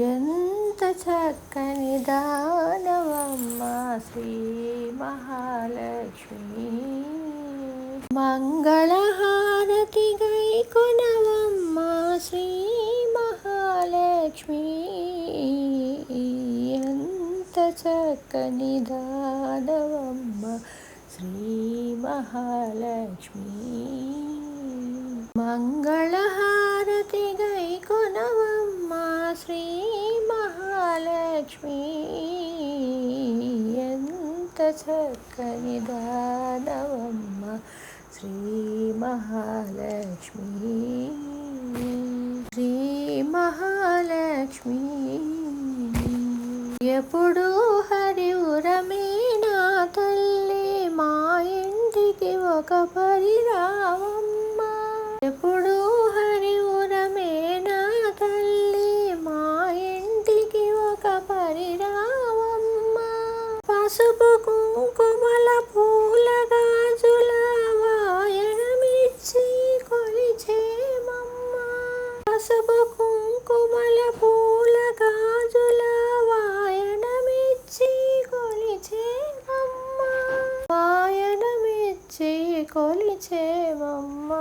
ఎంత చక్కని దానవమ్మ శ్రీ మహాలక్ష్మి. మంగళహారతి గైకొనవమ్మ శ్రీ మహాలక్ష్మి. ఎంత చక్కని దానవమ్మ శ్రీ మహాలక్ష్మి. మంగళహారతి గైకొనవమ్మ శ్రీ మహాలక్ష్మి. ఎంత చక్కని దానవమ్మ శ్రీ మహాలక్ష్మి. శ్రీ మహాలక్ష్మి. ఎప్పుడు హరివురమే నా తల్లి, మా ఇంటికి ఒక పరిరావమ్మ. ఎప్పుడు హరివురమే నా తల్లి, మా ఇంటికి ఒక పరిరావమ్మ. పసుపు కుంకుమల పూల గాజుల వాయనమిచ్చి కొలిచేమమ్మ. పసుపు కుంకుమల పూల గాజుల వాయనమిచ్చి కొలిచేమమ్మ. వాయనమిచ్చి కొలిచేమమ్మ.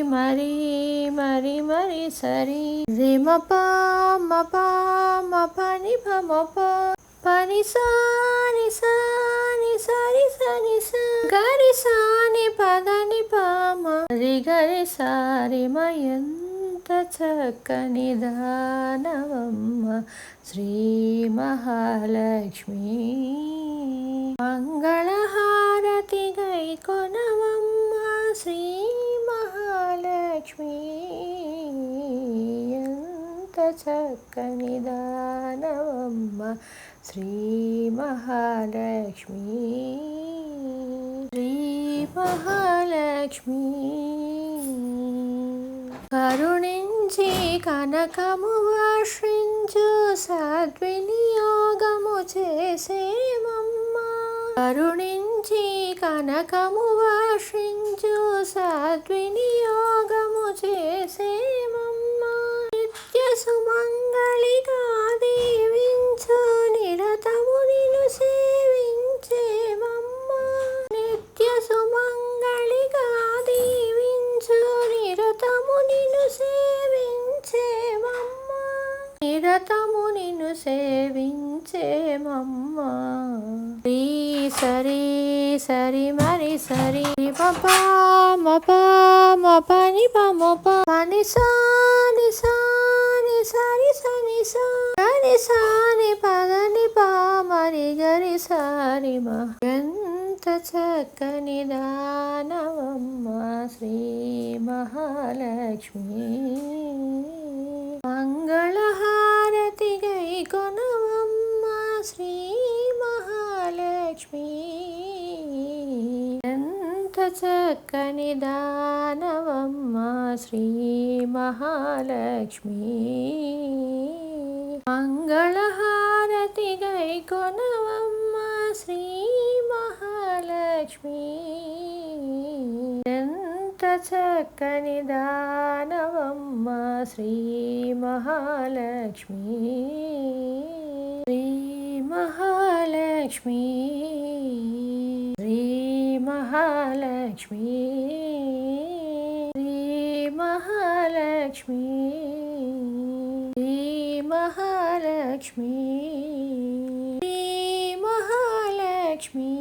మరి మరి మరి సరి రిమ పామ పామ పని పమ పని సాని సాని సరి సని స గరి సాని పదని పామ రి గరి సారి ఎంత చక్కని దానవమ్మ శ్రీ మహాలక్ష్మి. మంగళహారతి గైకొనవమ్మ శ్రీ మహాలక్ష్మి. ఎంత చక్కని దానవమ్మ శ్రీ మహాలక్ష్మి. శ్రీ మహాలక్ష్మి. కరుణించి కనకము వర్షించు సద్వినియోగము చేసేమమ్మ. కరుణించి కనకము వర్షించు సద్వినియోగము చేసేమమ్మ. నిత్య సుమంగళిగా దీవించు నిరతము నిన్ను సేవించేమమ్మ. నిత్య సుమంగళిగా దీవించు నిరతము నిన్ను సేవించేమమ్మ. నిరతము నిన్ను సేవించేమమ్మ. శ్రీ సరి సరి మరి సరి పమ పమ పని పమ పని సాని సాని సరి సని సా గరి సాని పదని పామరి గరి సారి మా. ఎంత చక్కని దానవమ్మ శ్రీ మహాలక్ష్మి. మంగళహారతి గైకొనవమ్మ శ్రీ మహాలక్ష్మి. ఎంత చక్కని దానవమ్మ శ్రీ మహాలక్ష్మి. మంగళహారతి గైకొనవమ్మ శ్రీ మహాలక్ష్మి. ఎంత చక్కని దానవమ్మ శ్రీ మహాలక్ష్మి. శ్రీ మహాలక్ష్మి. శ్రీ మహాలక్ష్మి. శ్రీ మహాలక్ష్మి. శ్రీ మహాలక్ష్మి. శ్రీ మహాలక్ష్మి.